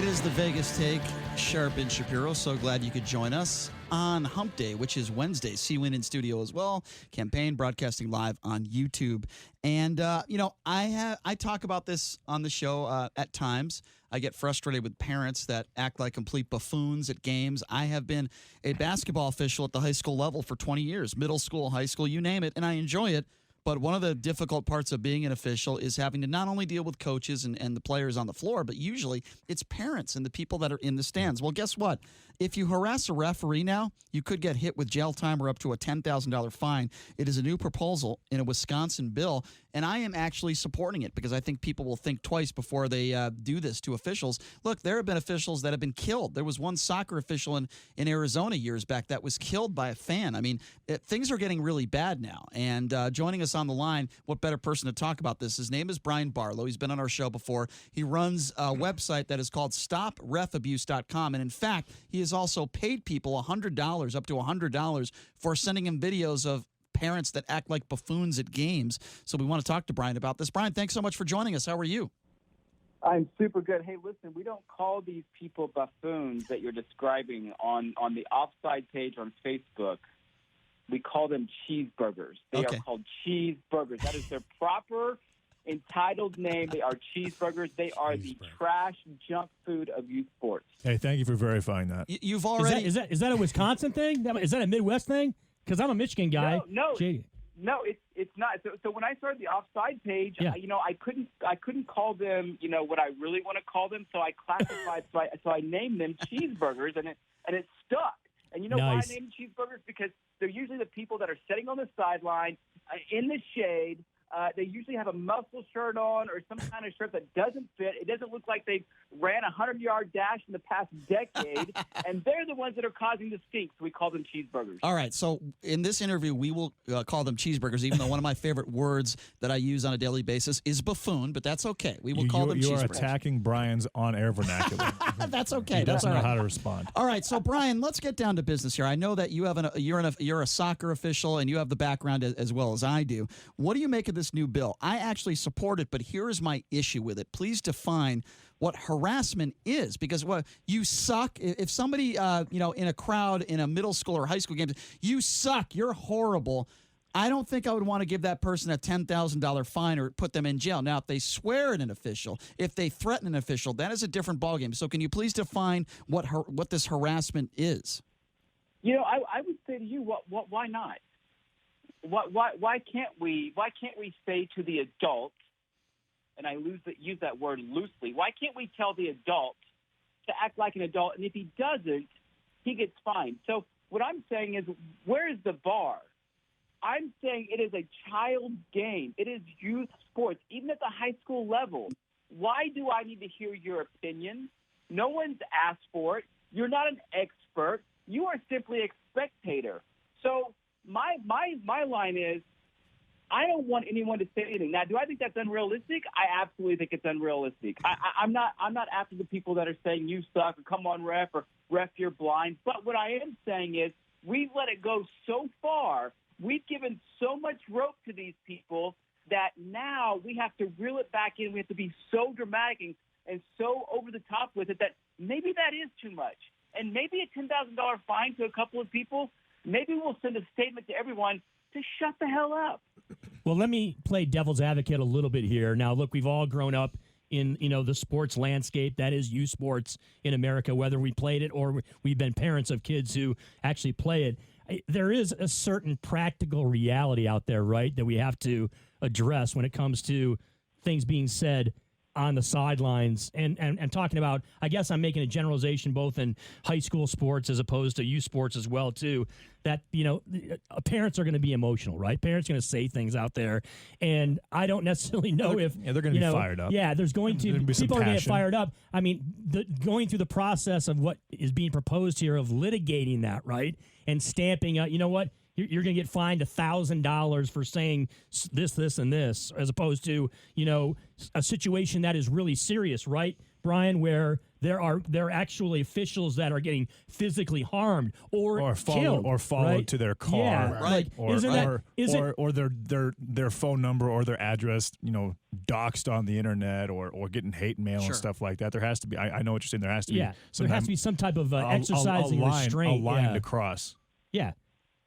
is the Vegas Take, Sharp and Shapiro. So glad you could join us on Hump Day, which is Wednesday. C-Win in studio as well. Campaign broadcasting live on YouTube. And, I talk about this on the show at times. I get frustrated with parents that act like complete buffoons at games. I have been a basketball official at the high school level for 20 years, middle school, high school, you name it, and I enjoy it. But one of the difficult parts of being an official is having to not only deal with coaches and the players on the floor, but usually it's parents and the people that are in the stands. Well, guess what? If you harass a referee now, you could get hit with jail time or up to a $10,000 fine. It is a new proposal in a Wisconsin bill, and I am actually supporting it because I think people will think twice before they do this to officials. Look, there have been officials that have been killed. There was one soccer official in Arizona years back that was killed by a fan. I mean, things are getting really bad now. And joining us on the line, what better person to talk about this? His name is Brian Barlow. He's been on our show before. He runs a website that is called StopRefAbuse.com. And in fact, he has also paid people $100, up to $100, for sending him videos of parents that act like buffoons at games. So we want to talk to Brian about this. Brian, thanks so much for joining us. How are you? I'm super good. Hey, listen, we don't call these people buffoons that you're describing on the offside page on Facebook. We call them cheeseburgers. They are called cheeseburgers. That is their proper entitled name. They are cheeseburgers. They are the trash junk food of youth sports. Hey, thank you for verifying that. You've already is that a Wisconsin thing? Is that a Midwest thing? Because I'm a Michigan guy. No, it's not. So when I started the offside page, I couldn't call them what I really want to call them. So I classified. so I named them cheeseburgers, and it stuck. And you know why I named cheeseburgers? Because they're usually the people that are sitting on the sideline in the shade. They usually have a muscle shirt on or some kind of shirt that doesn't fit. It doesn't look like they've ran a 100-yard dash in the past decade, and they're the ones that are causing the stink, so we call them cheeseburgers. All right, so in this interview, we will call them cheeseburgers, even though one of my favorite words that I use on a daily basis is buffoon, but that's okay. We will call them cheeseburgers. You are attacking Brian's on-air vernacular. That's okay. He That's doesn't all know right. how to respond. All right, so Brian, let's get down to business here. I know that you have you're a soccer official and you have the background as well as I do. What do you make of this new bill? I actually support it, but here is my issue with it. Please define what harassment is, because you suck. If somebody in a crowd in a middle school or high school game, you suck, you're horrible, I don't think I would want to give that person a $10,000 fine or put them in jail. Now, if they swear at an official, if they threaten an official, that is a different ballgame. So can you please define what this harassment is? I would say to you, why not? Why can't we say to the adult, and I use that word loosely, why can't we tell the adult to act like an adult, and if he doesn't, he gets fined? So what I'm saying is, where is the bar? I'm saying it is a child's game. It is youth sports, even at the high school level. Why do I need to hear your opinion? No one's asked for it. You're not an expert. You are simply a spectator. So my line is, I don't want anyone to say anything. Now, do I think that's unrealistic? I absolutely think it's unrealistic. I'm not after the people that are saying you suck or come on ref or ref you're blind. But what I am saying is we've let it go so far. We've given so much rope to these people that now we have to reel it back in. We have to be so dramatic and so over the top with it that maybe that is too much. And maybe a $10,000 fine to a couple of people, maybe we'll send a statement to everyone to shut the hell up. Well, let me play devil's advocate a little bit here. Now, look, we've all grown up in the sports landscape that is youth sports in America, whether we played it or we've been parents of kids who actually play it. There is a certain practical reality out there, right, that we have to address when it comes to things being said on the sidelines and talking about, I guess I'm making a generalization both in high school sports as opposed to youth sports as well, too, that, parents are going to be emotional, right? Parents are going to say things out there. And I don't necessarily know if... Yeah, they're going to be fired up. Yeah, there's going to be people are going to get fired up. I mean, going through the process of what is being proposed here of litigating that, right, and stamping out, you know what? You're going to get fined $1,000 for saying this, and this, as opposed to, a situation that is really serious, right? Brian, where there are actually officials that are getting physically harmed or killed, followed right? to their car, Yeah, right. or their phone number or their address, doxed on the internet or getting hate mail and stuff like that. There has to be. I know what you're saying. There has to be. Yeah, there has to be some type of exercising restraint. A line to cross. Yeah.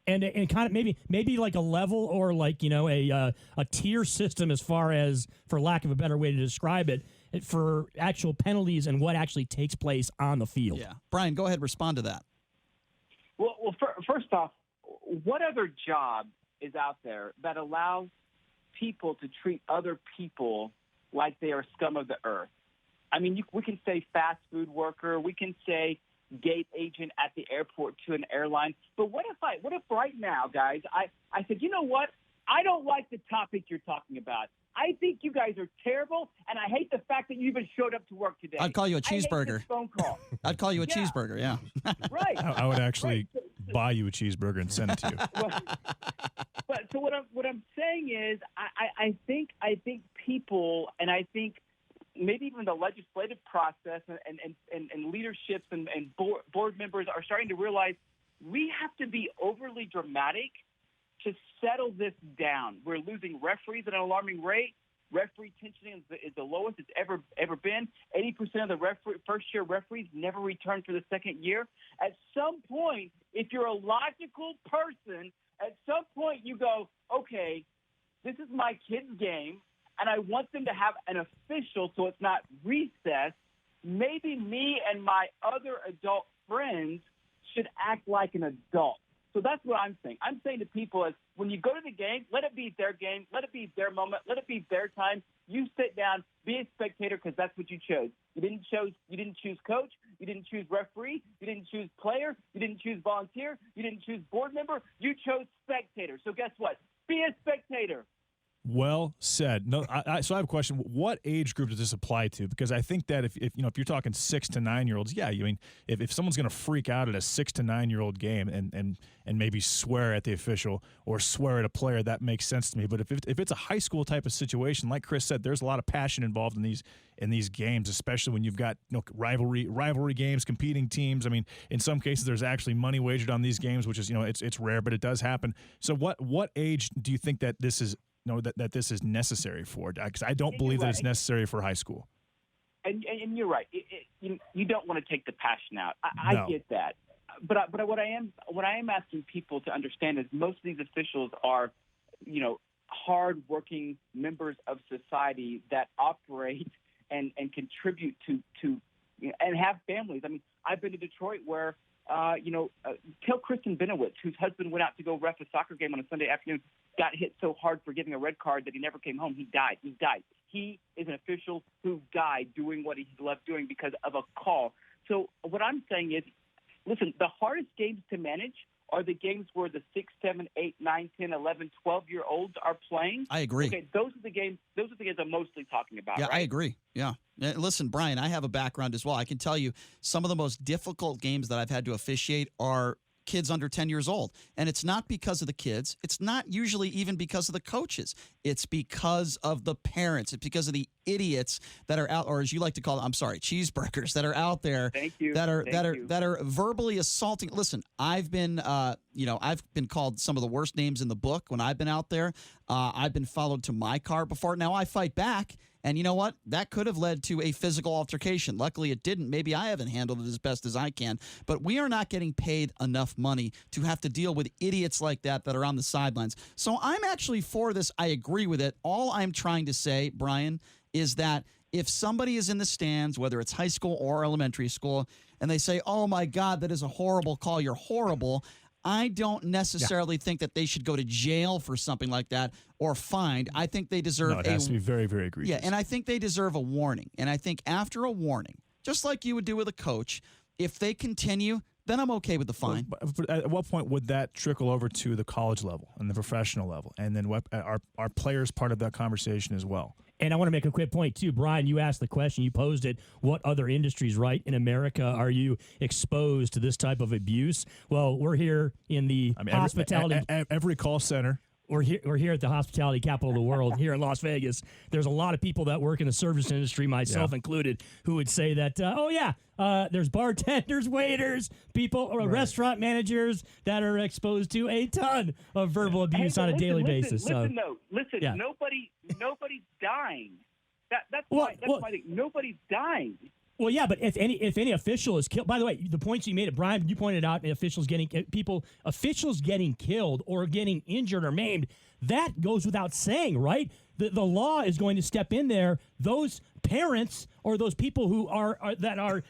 And kind of maybe like a level or like a tier system as far as, for lack of a better way to describe it, for actual penalties and what actually takes place on the field. Yeah, Brian, go ahead, respond to that. Well, first off, what other job is out there that allows people to treat other people like they are scum of the earth? I mean, we can say fast food worker, we can say gate agent at the airport to an airline. But what if right now, guys, I said, you know what? I don't like the topic you're talking about. I think you guys are terrible, and I hate the fact that you even showed up to work today. I'd call you a I hate cheeseburger. this phone call. I'd call you a cheeseburger, yeah. Right. I would actually buy you a cheeseburger and send it to you. But so what I'm saying is, I think people, and I think maybe even the legislative process and leaderships and board members are starting to realize we have to be overly dramatic to settle this down. We're losing referees at an alarming rate. Referee tension is the lowest it's ever been. 80% of the first-year referees never return for the second year. At some point, if you're a logical person, at some point you go, okay, this is my kid's game, and I want them to have an official so it's not recess. Maybe me and my other adult friends should act like an adult. So that's what I'm saying. I'm saying to people is when you go to the game, let it be their game, let it be their moment, let it be their time. You sit down, be a spectator because that's what you chose. You didn't choose coach, you didn't choose referee, you didn't choose player, you didn't choose volunteer, you didn't choose board member, you chose spectator. So guess what? Be a spectator. Well said. No, so I have a question. What age group does this apply to? Because I think that if you're talking 6 to 9 year olds, yeah, I mean, if someone's going to freak out at a 6 to 9 year old game and maybe swear at the official or swear at a player, that makes sense to me. But if it's a high school type of situation, like Chris said, there's a lot of passion involved in these games, especially when you've got rivalry games, competing teams. I mean, in some cases, there's actually money wagered on these games, which is it's rare, but it does happen. So what age do you think that this is? That this is necessary for? Because I don't believe that it's necessary for high school. And you're right. You don't want to take the passion out. I get that. But what I am asking people to understand is most of these officials are, hard-working members of society that operate and contribute to and have families. I mean, I've been to Detroit where tell Kristen Benowitz, whose husband went out to go ref a soccer game on a Sunday afternoon, got hit so hard for giving a red card that he never came home. He died. He is an official who died doing what he loved doing because of a call. So what I'm saying is, listen, the hardest games to manage are the games where the 6, 7, 8, 9, 10, 11, 12-year-olds are playing. I agree. Okay, those are the games I'm mostly talking about. Yeah, right? I agree. Yeah. Listen, Brian, I have a background as well. I can tell you some of the most difficult games that I've had to officiate are kids under 10 years old. And it's not because of the kids. It's not usually even because of the coaches. It's because of the parents. It's because of the idiots that are out, or as you like to call them, cheeseburgers that are out there. Thank you. That are verbally assaulting. Listen, I've been called some of the worst names in the book when I've been out there. I've been followed to my car before. Now I fight back. And you know what? That could have led to a physical altercation. Luckily, it didn't. Maybe I haven't handled it as best as I can. But we are not getting paid enough money to have to deal with idiots like that are on the sidelines. So I'm actually for this. I agree with it. All I'm trying to say, Brian, is that if somebody is in the stands, whether it's high school or elementary school, and they say, oh, my God, that is a horrible call. You're horrible. I don't necessarily think that they should go to jail for something like that or fined. I think they deserve it has to be very, very egregious. Yeah, and I think they deserve a warning. And I think after a warning, just like you would do with a coach, if they continue, then I'm okay with the fine. But at what point would that trickle over to the college level and the professional level? And then are players part of that conversation as well? And I want to make a quick point, too. Brian, you asked the question. You posed it. What other industries, right, in America are you exposed to this type of abuse? Well, we're here in the hospitality. Every call center. we're here at the hospitality capital of the world here in Las Vegas. There's a lot of people that work in the service industry, myself included, who would say that, there's bartenders, waiters, people, restaurant managers that are exposed to a ton of verbal abuse on a daily basis. Listen, nobody's dying. That's why nobody's dying. Well, yeah, but if any official is killed, by the way, the points you made, Brian, you pointed out officials getting killed or getting injured or maimed, that goes without saying, right? The law is going to step in there. Those parents or those people who are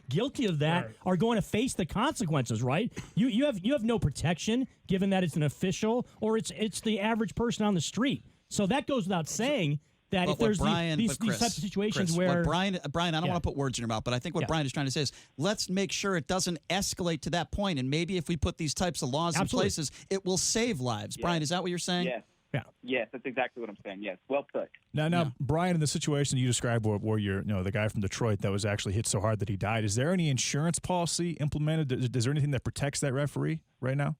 guilty of that are going to face the consequences, right? You have no protection given that it's an official or it's the average person on the street. So that goes without saying. That if there's these types of situations where Brian, I don't want to put words in your mouth, but I think what Brian is trying to say is let's make sure it doesn't escalate to that point, and maybe if we put these types of laws in places, it will save lives. Yeah. Brian, is that what you're saying? Yes. Yeah. Yes, that's exactly what I'm saying. Yes, well put. Now, Brian, in the situation you described where you're, the guy from Detroit that was actually hit so hard that he died, is there any insurance policy implemented? Is there anything that protects that referee right now?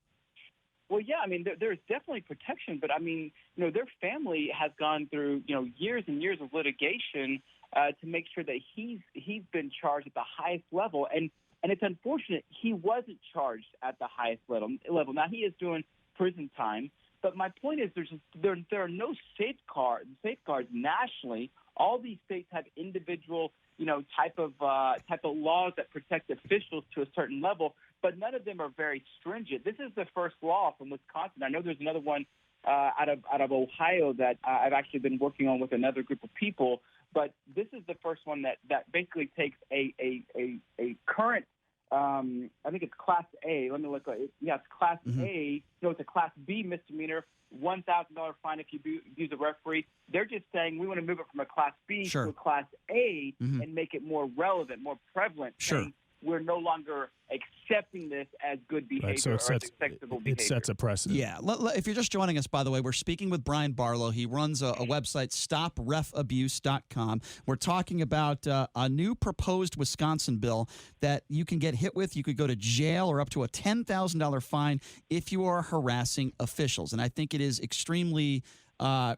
Well, yeah, I mean, there's definitely protection, but I mean, their family has gone through, years and years of litigation to make sure that he's been charged at the highest level, and it's unfortunate he wasn't charged at the highest level. Now he is doing prison time, but my point is there are no safeguards nationally. All these states have individual type of laws that protect officials to a certain level, but none of them are very stringent. This is the first law from Wisconsin. I know there's another one out of Ohio that I've actually been working on with another group of people, but this is the first one that basically takes a current, I think it's Class A. Let me look. It's Class A. It's a Class B misdemeanor. $1,000 fine if you abuse a referee. They're just saying we want to move it from a Class B to a Class A and make it more relevant, more prevalent. Sure. We're no longer accepting this as good behavior So or as acceptable behavior. It sets a precedent. Yeah. If you're just joining us, by the way, we're speaking with Brian Barlow. He runs a website, stoprefabuse.com. We're talking about a new proposed Wisconsin bill that you can get hit with. You could go to jail or up to a $10,000 fine if you are harassing officials. And I think it is extremely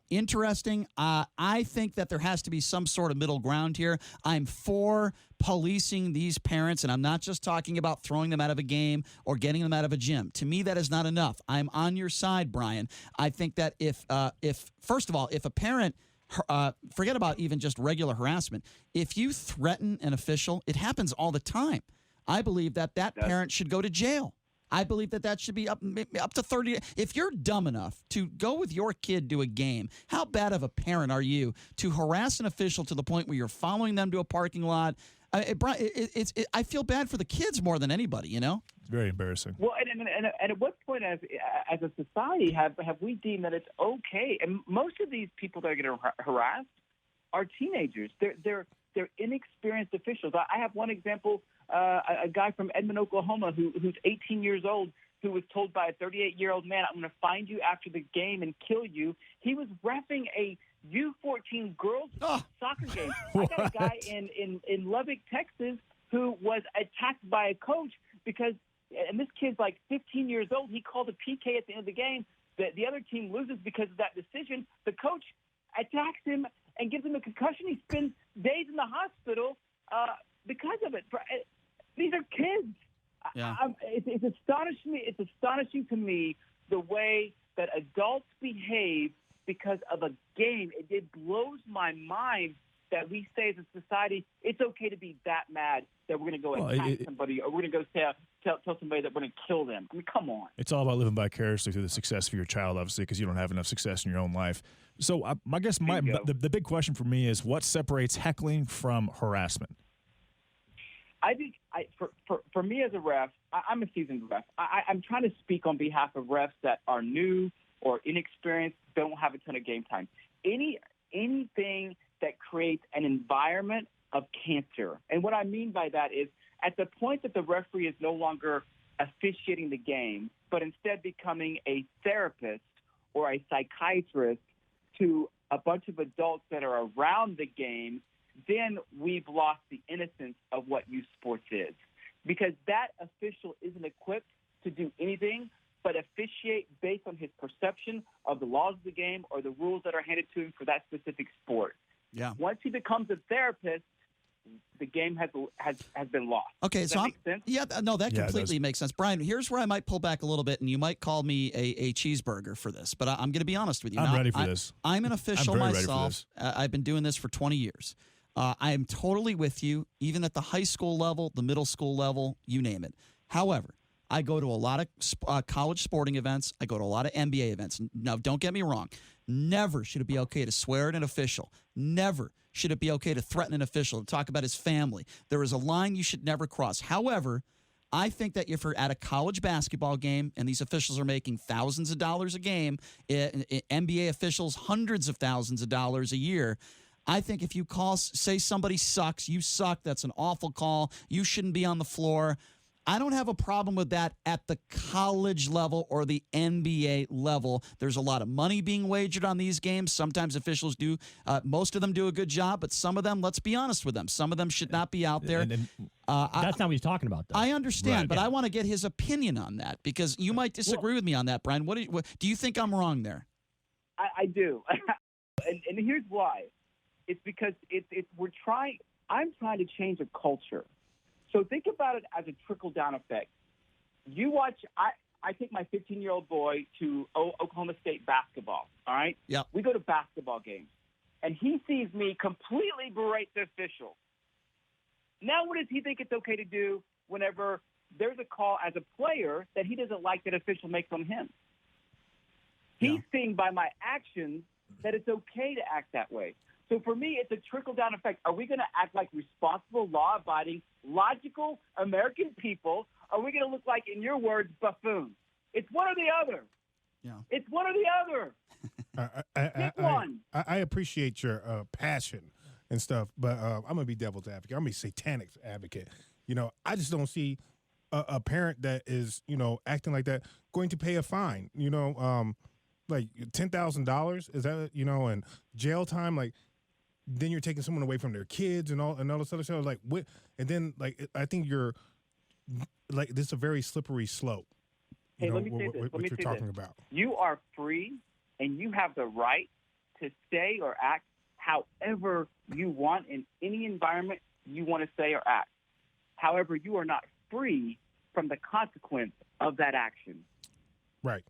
interesting. I think that there has to be some sort of middle ground here. I'm for policing these parents, and I'm not just talking about throwing them out of a game or getting them out of a gym. To me, that is not enough. I'm on your side, Brian. I think that if first of all, if a parent forget about even just regular harassment, if you threaten an official, it happens all the time. I believe that parent should go to jail. I believe that should be up to 30. If you're dumb enough to go with your kid to a game, how bad of a parent are you to harass an official to the point where you're following them to a parking lot? I feel bad for the kids more than anybody, It's very embarrassing. Well, and at what point as a society have we deemed that it's okay? And most of these people that are getting harassed are teenagers. They're inexperienced officials. I have one example. A guy from Edmond, Oklahoma, who's 18 years old, who was told by a 38-year-old man, "I'm going to find you after the game and kill you." He was reffing a U14 girls soccer game. I got a guy in Lubbock, Texas, who was attacked by a coach because, and this kid's like 15 years old. He called a PK at the end of the game. The other team loses because of that decision. The coach attacks him and gives him a concussion. He spends days in the hospital because of it. These are kids. Yeah. It's astonishing to me the way that adults behave because of a game. It blows my mind that we say as a society it's okay to be that mad that we're going to go attack somebody or we're going to go tell somebody that we're going to kill them. I mean, come on. It's all about living vicariously through the success of your child, obviously, because you don't have enough success in your own life. So I guess the big question for me is what separates heckling from harassment? I think for me as a ref, I'm a seasoned ref. I'm trying to speak on behalf of refs that are new or inexperienced, don't have a ton of game time. Anything that creates an environment of cancer. And what I mean by that is at the point that the referee is no longer officiating the game, but instead becoming a therapist or a psychiatrist to a bunch of adults that are around the game, then we've lost the innocence of what youth sports is. Because that official isn't equipped to do anything but officiate based on his perception of the law laws of the game or the rules that are handed to him for that specific sport. Yeah. Once he becomes a therapist, the game has been lost. Okay, Does so that make sense? yeah, no, that Yeah, it completely does. makes sense. Brian, here's where I might pull back a little bit, and you might call me a cheeseburger for this, but I'm going to be honest with you. I'm Now, ready for this. I'm an official I'm very ready for myself. this. I've been doing this for 20 years. I am totally with you, even at the high school level, the middle school level, you name it. However, I go to a lot of college sporting events. I go to a lot of NBA events. Now, don't get me wrong. Never should it be okay to swear at an official. Never should it be okay to threaten an official, to talk about his family. There is a line you should never cross. However, I think that if you're at a college basketball game and these officials are making thousands of dollars a game, NBA officials hundreds of thousands of dollars a year, I think if you say somebody sucks, you suck, that's an awful call, you shouldn't be on the floor. I don't have a problem with that at the college level or the NBA level. There's a lot of money being wagered on these games. Sometimes officials do. Most of them do a good job, but some of them, let's be honest with them, some of them should not be out there. That's not what he's talking about, though. I understand, Right. but I want to get his opinion on that because you might disagree with me on that, Brian. What do you think I'm wrong there? I do, and here's why. It's because I'm trying to change a culture. So think about it as a trickle-down effect. You watch. I take my 15-year-old boy to Oklahoma State basketball. All right. Yeah. We go to basketball games, and he sees me completely berate the official. Now, what does he think it's okay to do whenever there's a call as a player that he doesn't like that official makes on him? He's seeing by my actions that it's okay to act that way. So for me, it's a trickle-down effect. Are we going to act like responsible, law-abiding, logical American people? Are we going to look like, in your words, buffoons? It's one or the other. Yeah. It's one or the other. Pick one. I appreciate your passion and stuff, but I'm going to be devil's advocate. I'm going to be satanic advocate. I just don't see a parent that is, acting like that going to pay a fine, like $10,000. Is that, and jail time, like, then you're taking someone away from their kids and all this other stuff. Like, what? And then, like, I think you're like, this is a very slippery slope. Hey, let me say this. What you're talking about. You are free, and you have the right to say or act however you want in any environment you want to say or act. However, you are not free from the consequence of that action. Right.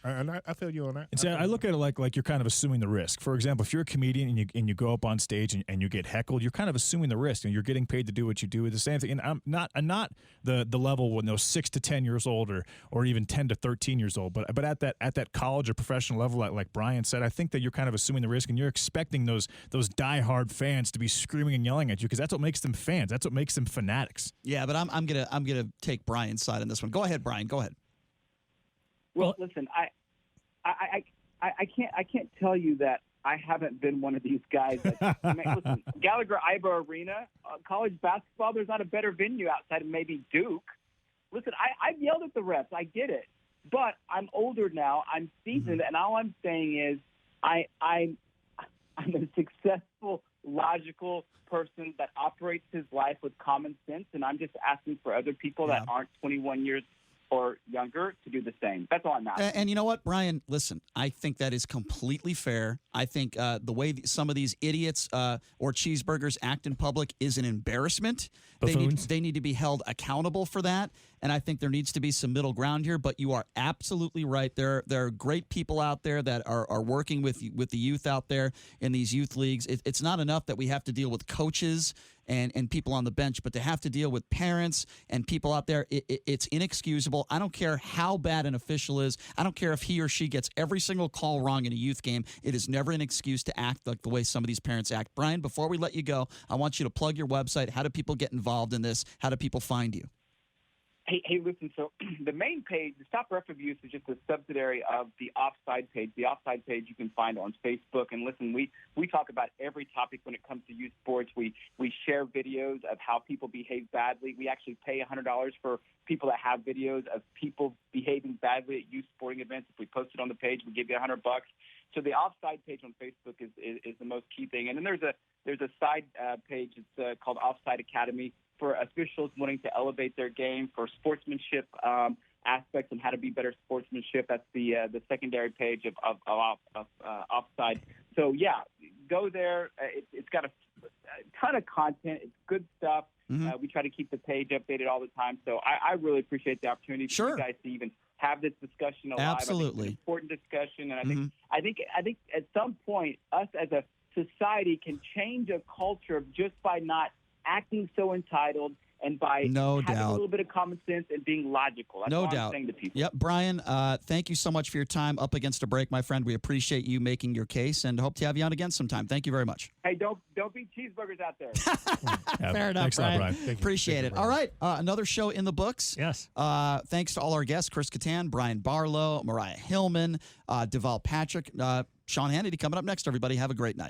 And I feel you on that. And so I look at it like you're kind of assuming the risk. For example, if you're a comedian and you go up on stage and you get heckled, you're kind of assuming the risk, and you're getting paid to do what you do. It's the same thing. And I'm not the level when those 6 to 10 years old or even 10 to 13 years old, but at that college or professional level, like Brian said, I think that you're kind of assuming the risk, and you're expecting those diehard fans to be screaming and yelling at you because that's what makes them fans. That's what makes them fanatics. Yeah, but I'm gonna take Brian's side on this one. Go ahead, Brian. Go ahead. Well, listen, I can't tell you that I haven't been one of these guys. Listen, Gallagher-Iba Arena, college basketball, there's not a better venue outside of maybe Duke. Listen, I've yelled at the refs. I get it. But I'm older now. I'm seasoned, and all I'm saying is I'm a successful, logical person that operates his life with common sense, and I'm just asking for other people that aren't 21 years or younger to do the same. That's all I'm asking. And you know what, Brian? Listen, I think that is completely fair. I think the way some of these idiots or cheeseburgers act in public is an embarrassment. They need to be held accountable for that. And I think there needs to be some middle ground here. But you are absolutely right. There are great people out there that are working with the youth out there in these youth leagues. It's not enough that we have to deal with coaches and people on the bench, but to have to deal with parents and people out there, it's inexcusable. I don't care how bad an official is. I don't care if he or she gets every single call wrong in a youth game. It is never an excuse to act like the way some of these parents act. Brian, before we let you go, I want you to plug your website. How do people get involved in this? How do people find you? Hey, listen, so the main page, the Stop Ref Abuse, is just a subsidiary of the Offside page. The Offside page you can find on Facebook. And listen, we talk about every topic when it comes to youth sports. We share videos of how people behave badly. We actually pay $100 for people that have videos of people behaving badly at youth sporting events. If we post it on the page, we give you $100. So the Offside page on Facebook is the most key thing. And then there's a side page. It's called Offside Academy, for officials wanting to elevate their game, for sportsmanship aspects on how to be better sportsmanship. That's the secondary page of Offside. So yeah, go there. It's got a ton of content. It's good stuff. We try to keep the page updated all the time. So I really appreciate the opportunity for you guys to even have this discussion alive. Absolutely. I think it's an important discussion, and I think at some point us as a society can change a culture just by not acting so entitled and by having a little bit of common sense and being logical. That's all I'm saying to people. Yep, Brian, thank you so much for your time. Up against a break, my friend. We appreciate you making your case and hope to have you on again sometime. Thank you very much. Hey, don't be cheeseburgers out there. Fair enough, Thanks a lot, Brian. Appreciate it. All right, another show in the books. Yes. Thanks to all our guests, Chris Kattan, Brian Barlow, Mariah Hillman, Deval Patrick, Sean Hannity coming up next, everybody. Have a great night.